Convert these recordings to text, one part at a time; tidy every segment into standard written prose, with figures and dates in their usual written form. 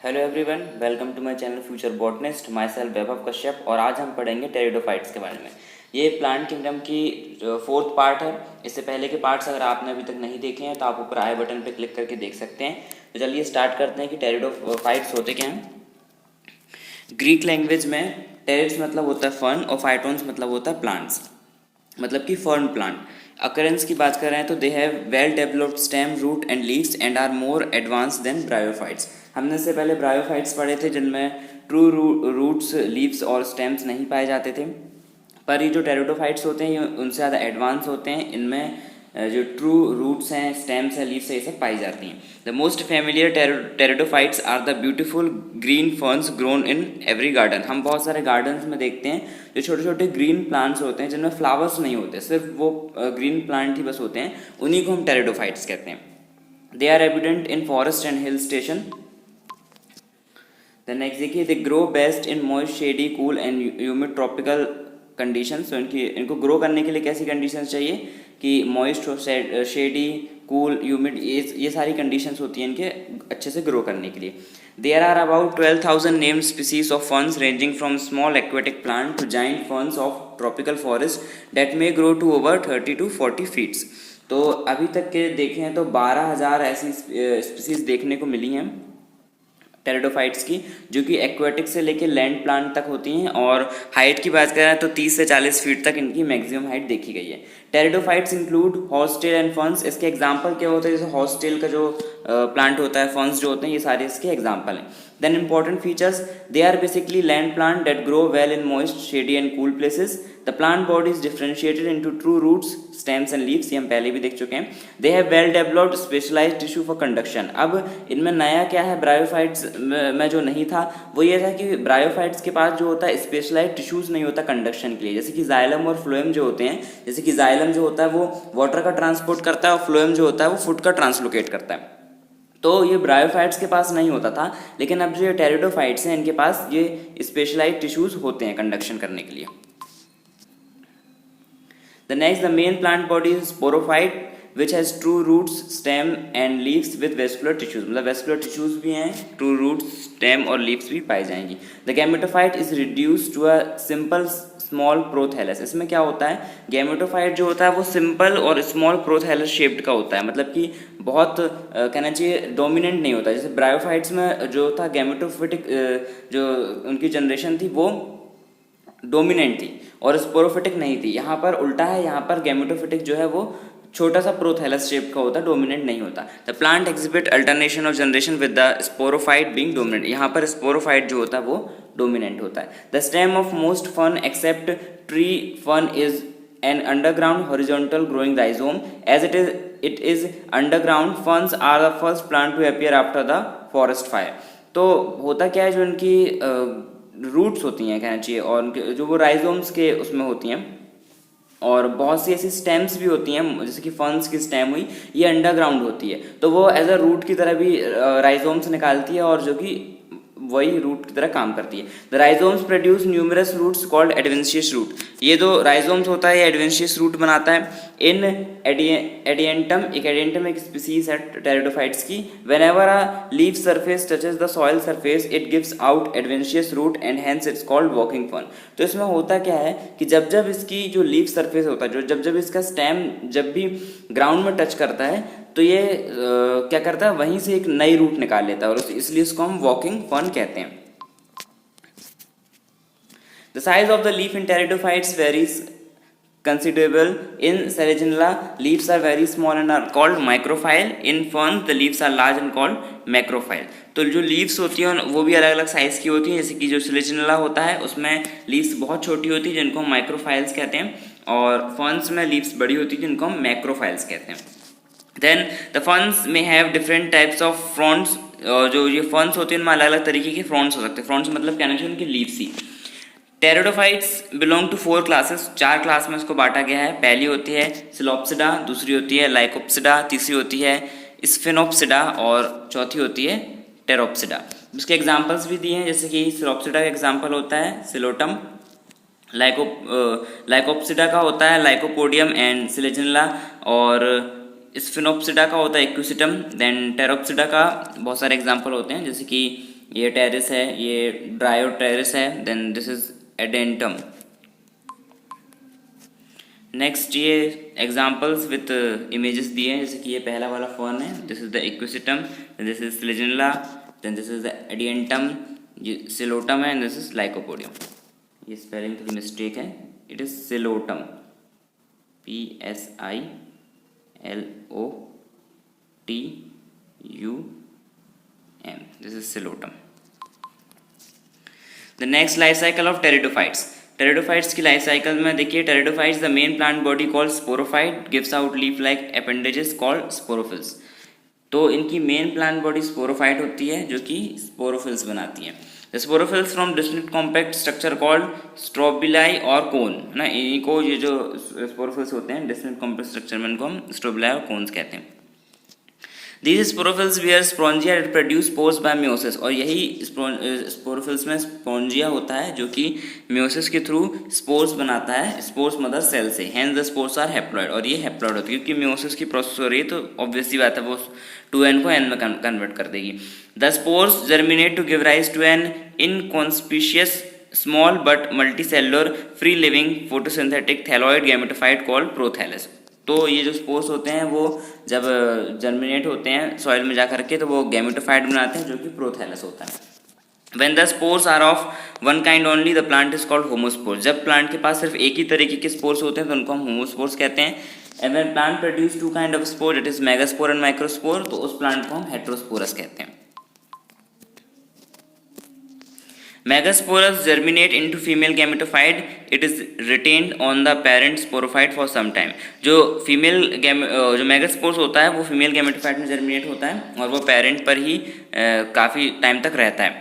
Hello everyone, welcome to my channel future botanist. Myself Vaibhav Kashyap और आज हम पढ़ेंगे टेरिडोफाइट्स के बारे में। ये प्लांट किंगडम की फोर्थ पार्ट है। इससे पहले के पार्ट्स अगर आपने अभी तक नहीं देखे हैं तो आप ऊपर आई बटन पे क्लिक करके देख सकते हैं। तो चलिए स्टार्ट करते हैं कि टेरिडोफाइट्स होते क्या हैं। ग्रीक लैंग्वेज में टेरिड्स मतलब होता है फर्न और फाइटोन्स मतलब होता है प्लांट्स, मतलब कि फर्न प्लांट। अकरेंस की बात कर रहे हैं तो they have well developed stem, root and leaves and are more advance than bryophytes. हमने इससे पहले ब्रायोफाइट्स पढ़े थे जिनमें ट्रू रूट्स, लीव्स और स्टेम्स नहीं पाए जाते थे, पर ये जो टेरिडोफाइट्स होते हैं ये उनसे ज़्यादा एडवांस होते हैं। इनमें जो ट्रू रूट्स हैं, स्टेम्स हैं, लीव्स हैं, ये सब पाई जाती हैं। The most familiar pteridophytes are the beautiful green ferns grown in every garden. हम बहुत सारे गार्डन्स में देखते हैं जो छोटे छोटे ग्रीन प्लांट्स होते हैं जिनमें फ्लावर्स नहीं होते, सिर्फ वो ग्रीन प्लांट ही बस होते हैं, उन्हीं को हम टेरिडोफाइट्स कहते हैं। They are evident in forest and hill station. Then next देखिए, they grow best in moist, shady, cool and humid tropical conditions. तो इनको ग्रो करने के लिए कैसी कंडीशंस चाहिए कि मॉइस्ट हो, शेडी, कूल, ह्यूमिड, ये सारी कंडीशंस होती हैं इनके अच्छे से ग्रो करने के लिए। There are about 12,000 named species of ferns ranging from small aquatic plant to giant ferns of tropical forest that may grow to over 30 to 40 feets. तो अभी तक के देखें तो 12,000 ऐसी स्पीसीज देखने को मिली हैं टेरिडोफाइट्स की, जो कि एक्वेटिक से लेके लैंड प्लांट तक होती हैं। और हाइट की बात करें तो 30 से 40 फीट तक इनकी मैक्सिमम हाइट देखी गई है। Pteridophytes include horsetail and ferns. इसके एग्जांपल क्या होते हैं, जैसे हॉर्सटेल का जो प्लांट होता है, फर्न्स जो होते हैं, ये सारे इसके एग्जांपल हैं। Then important features, they are basically land plant that grow well in moist, shady and cool places. The plant body is differentiated into true roots, stems and leaves, ये हम पहले भी देख चुके हैं। They have well developed specialised tissue for conduction. अब इनमें नया क्या है ब्रायोफाइट्स में जो नहीं था वो ये था कि ब्रायोफाइट्स के पास जो होता है स्पेशलाइज्ड टिश्यूज नहीं होता कंडक्शन के लिए, जैसे कि जाइलम और फ्लोएम जो होते हैं। जैसे कि जाइलम जो होता है वो वाटर का ट्रांसपोर्ट करता है और फ्लोएम जो होता है वो फूड का ट्रांसलोकेट करता है। तो ये ब्रायोफाइट्स के पास नहीं होता था, लेकिन अब जो टेरिडोफाइट्स हैं इनके पास ये स्पेशलाइज्ड टिश्यूज होते हैं कंडक्शन करने के लिए। The next, the main plant body is sporophyte, which has true roots, stem and leaves with vascular tissues. मतलब vascular tissues भी हैं, true roots, stem और leaves भी पाई जाएंगी। The gametophyte is reduced to a simple small prothallus। इसमें क्या होता है, गैमेटोफाइट जो होता है वो सिंपल और स्मॉल प्रोथैलस शेप्ड का होता है, मतलब कि बहुत कहना चाहिए डोमिनेंट नहीं होता। जैसे ब्रायोफाइट्स में जो था गैमेटोफिटिक, जो उनकी जनरेशन थी वो डोमिनेंट थी और स्पोरोफिटिक नहीं थी। यहाँ पर उल्टा है, यहाँ पर गैमेटोफिटिक जो है वो छोटा सा प्रोथैलस शेप का होता है, डोमिनेंट नहीं होता। The plant exhibit alternation of generation with the sporophyte being dominant. यहाँ पर स्पोरोफाइट जो होता है वो डोमिनेंट होता है। The stem of most fern except tree fern is an underground horizontal growing rhizome. As it is underground, ferns are the first plant to appear after the forest fire. तो होता क्या है, जो इनकी रूट्स होती हैं कहना चाहिए और उनके जो वो राइजोम्स के उसमें होती हैं, और बहुत सी ऐसी स्टेम्स भी होती हैं जैसे कि फर्न्स की स्टेम हुई, ये अंडरग्राउंड होती है, तो वो एज अ रूट की तरह भी राइजोम्स निकालती है और जो कि वही रूट की तरह काम करती है। The rhizomes produce numerous roots called adventitious root. ये जो राइजोम्स होता है ये एडवेंशियस रूट बनाता है। इन एडियंटम, एक एडियंटम एक स्पीसीज है टेरिडोफाइट्स की। Whenever a leaf surface touches the soil surface it gives out adventitious root and hence it's called walking fern. तो इसमें होता क्या है कि जब जब इसकी जो लीफ सरफेस होता है, जो जब जब इसका स्टेम जब भी ग्राउंड में टच करता है तो ये क्या करता है, वहीं से एक नई रूट निकाल लेता है और इसलिए इसको हम वॉकिंग फर्न कहते हैं। The size of the leaf in pteridophytes varies considerable. In Selaginella, leaves are very small and are called microphyll. In ferns, the leaves are large and called macrophyll. तो जो लीव्स होती हैं वो भी अलग अलग साइज़ की होती हैं। जैसे कि जो Selaginella होता है उसमें लीव्स बहुत छोटी होती है जिनको हम माइक्रोफाइल्स कहते हैं, और फर्न्स में लीव्स बड़ी होती है जिनको हम मैक्रोफाइल्स कहते हैं। देन द फर्न्स में हैव डिफरेंट टाइप्स ऑफ फ्रॉन्ट्स। जो ये फर्न्स होती हैं उनमें अलग अलग तरीके के फ्रॉन्ट्स हो सकते हैं। फ्रॉन्ट्स मतलब कहना चाहिए उनकी लीव्स ही। Pteridophytes belong to 4 classes, 4 class में इसको बांटा गया है। पहली होती है सिलोप्सिडा, दूसरी होती है लाइकोप्सिडा, तीसरी होती है स्फेनोप्सिडा और चौथी होती है टेरोप्सिडा। उसके एग्जांपल्स भी दिए हैं, जैसे कि सिलोप्सिडा का एग्जांपल होता है सिलोटम, लाइकोप्सिडा का होता है लाइकोपोडियम एंड सिलेजिनला, और स्फेनोप्सिडा का होता है एक्विसिटम। देन टेरोप्सिडा का बहुत सारे एग्जांपल होते हैं जैसे कि ये टेरिस है, ये ड्रायोटेरिस है, then this is Adiantum. Next ये एग्जाम्पल्स विथ इमेजेस दिए हैं, जैसे कि ये पहला वाला फर्न है, this is the Equisetum, this is Selaginella, then this is the Adiantum, ये सिलोटम है, एंड दिस इज लाइकोपोडियम। ये स्पेलिंग थोड़ी मिस्टेक है, it is Psilotum, PSILOTUM, this is Psilotum. The next life cycle of pteridophytes. Pteridophytes की life cycle में देखिए, pteridophytes the main plant body called sporophyte gives out leaf like appendages called sporophylls. तो इनकी main plant body sporophyte होती है जो कि sporophylls बनाती है। The sporophylls from distinct compact structure called strobili और कोन, है ना, इनको ये जो स्पोरोफिल्स होते हैं डिस्टिंक्ट कॉम्पैक्ट स्ट्रक्चर में, इनको हम स्ट्रोबिलाई और कोन्स कहते हैं। These sporophylls bear स्पोन्जिया that produce spores by meiosis, और यही स्पोरोफिल्स में स्पोन्जिया होता है जो कि meiosis के थ्रू स्पोर्स बनाता है, स्पोर्स मदर सेल से, hence the spores are haploid, और ये हैप्लॉइड होती है क्योंकि meiosis की प्रोसेस हो रही है, तो ऑब्वियस सी बात है वो 2n को n में कन्वर्ट कर देगी। The spores germinate to give rise to an inconspicuous small but multicellular free living photosynthetic thalloid gametophyte called prothallus। तो ये जो स्पोर्स होते हैं वो जब जर्मिनेट होते हैं सॉइल में जा करके तो वो गैमेटोफाइट बनाते हैं जो कि प्रोथैलस होता है। When the spores are of one kind only, the plant is called homospore। जब प्लांट के पास सिर्फ एक ही तरीके के स्पोर्स होते हैं तो उनको हम होमोस्पोर्स कहते हैं। And when plant produce two kind of spore, that is megaspore and microspore, तो उस प्लांट को हम हेट्रोस्पोरस कहते हैं। Megasporus germinate into female gametophyte. It is retained on the parent sporophyte for some time। जो जो मेगास्पोर्स होता है वो फीमेल गैमेटोफाइट में जर्मिनेट होता है और वो पेरेंट पर ही काफ़ी टाइम तक रहता है।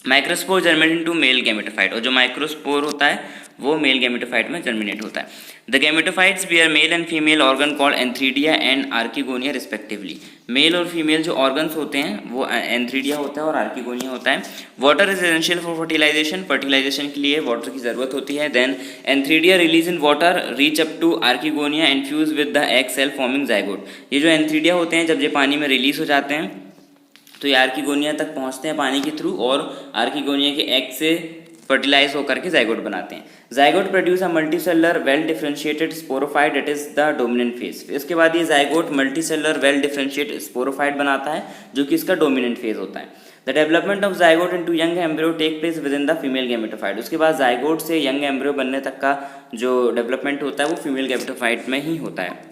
Microspore germinate into male gametophyte, और जो माइक्रोस्पोर होता है वो मेल गैमेटोफाइट में जर्मिनेट होता है। The gametophytes bear male and female organ called antheridia and archegonia respectively. Male और फीमेल जो ऑर्गन्स होते हैं वो एंथ्रीडिया होता है और आर्किगोनिया होता है। Water is essential for fertilisation, fertilisation के लिए वाटर की जरूरत होती है। Then antheridia release in water reach up to archegonia and fuse with the egg cell forming zygote. ये जो एंथ्रीडिया होते हैं जब ये पानी में रिलीज हो जाते हैं तो ये आर्किगोनिया तक पहुंचते हैं पानी के थ्रू और आर्किगोनिया के एग से फर्टिलाइज होकर के जाइगोट बनाते हैं। Zygote produce a multicellular well differentiated sporophyte, that is the dominant phase. इसके बाद ये zygote multicellular well differentiated sporophyte बनाता है जो कि इसका डोमिनेंट फेज होता है। The development of zygote into young embryo take place within the female gametophyte. उसके बाद जाइगोट से यंग एम्ब्रियो बनने तक का जो डेवलपमेंट होता है वो फीमेल गैमेटोफाइट में ही होता है।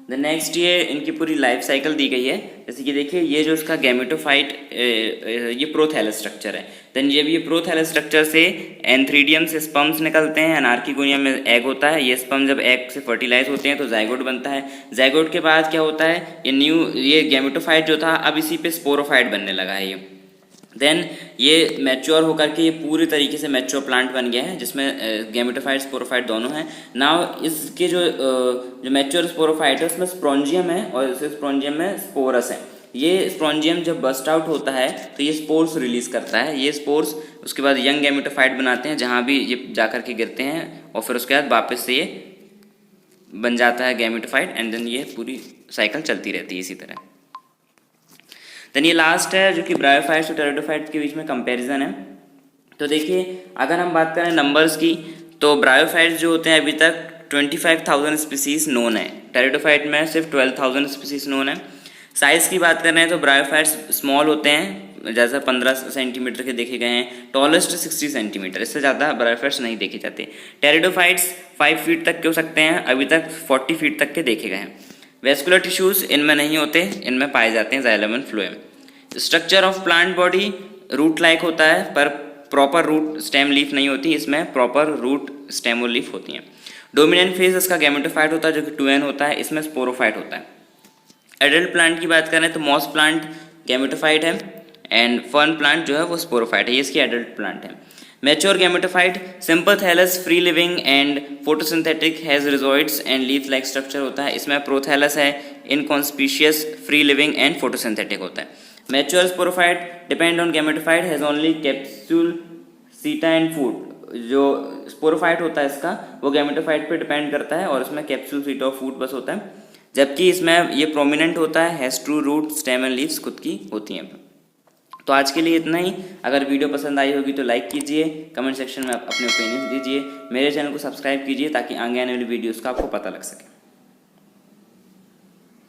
द नेक्स्ट ये इनकी पूरी लाइफ साइकिल दी गई है, जैसे कि देखिए ये जो इसका गैमेटोफाइट ये प्रोथैलस स्ट्रक्चर है। देन ये भी प्रोथैलस स्ट्रक्चर से एंथ्रीडियम से स्पर्म्स निकलते हैं, आर्किगोनिया में एग होता है। ये स्पर्म जब एग से फर्टिलाइज होते हैं तो जाइगोट बनता है। जाइगोट के बाद क्या होता है, ये गैमेटोफाइट जो था अब इसी पे स्पोरोफाइट बनने लगा है ये। देन ये मैच्योर होकर के ये पूरी तरीके से मैच्योर प्लांट बन गया है जिसमें गैमेटोफाइट स्पोरोफाइट दोनों हैं। नाउ इसके जो मैच्योर स्पोरोफाइट है उसमें स्पोन्जियम है और इस स्पोन्जियम में स्पोरस है। ये स्पोन्जियम जब बस्ट आउट होता है तो ये स्पोर्स रिलीज करता है। ये स्पोर्स उसके बाद यंग गैमेटोफाइट बनाते हैं जहाँ भी ये जाकर के गिरते हैं और फिर उसके बाद वापस से ये बन जाता है गैमेटोफाइट एंड देन ये पूरी साइकिल चलती रहती है इसी तरह। देन ये लास्ट है जो कि ब्रायोफाइट्स और टेरिडोफाइट्स के बीच में कंपैरिजन है। तो देखिए अगर हम बात करें नंबर्स की तो ब्रायोफाइट्स जो होते हैं अभी तक 25,000 स्पीसीज नोन है, टेरिडोफाइट में सिर्फ 12,000 स्पीसीज नोन है। साइज़ की बात कर रहे हैं तो ब्रायोफाइट्स स्मॉल होते हैं, जैसा 15 सेंटीमीटर के देखे गए हैं, टॉलेस्ट 60 सेंटीमीटर, इससे ज़्यादा ब्रायोफाइट्स नहीं देखे जाते। टेरिडोफाइट्स 5 फीट तक के हो सकते हैं, अभी तक 40 फीट तक के देखे गए हैं। वेस्कुलर टिश्यूज इनमें नहीं होते, इनमें पाए जाते हैं xylem and phloem. Structure of plant body root like होता है पर प्रॉपर रूट स्टेम लीफ नहीं होती, इसमें प्रॉपर रूट स्टेम और लीफ होती हैं। डोमिनेंट फेज इसका गैमेटोफाइट होता है जो कि 2n होता है, इसमें स्पोरोफाइट होता है। एडल्ट प्लांट की बात करें तो मॉस प्लांट गैमेटोफाइट है एंड फर्न प्लांट जो है वो स्पोरोफाइट है, ये इसकी एडल्ट प्लांट है। Mature gametophyte simple thallus free living and photosynthetic has rhizoids and leaf like structure होता है, इसमें प्रोथैलस है, inconspicuous free living and photosynthetic होता है। Mature sporophyte depend on gametophyte has only capsule seta and food. जो sporophyte होता है इसका वो गैमेटोफाइट पे डिपेंड करता है और इसमें कैप्सूल सीटा और फूड बस होता है, जबकि इसमें ये प्रोमिनेंट होता है, has true root stem and leaves खुद की होती हैं। तो आज के लिए इतना ही। अगर वीडियो पसंद आई होगी तो लाइक कीजिए, कमेंट सेक्शन में अपने ओपिनियन दीजिए, मेरे चैनल को सब्सक्राइब कीजिए ताकि आगे आने वाली वीडियोस का आपको पता लग सके।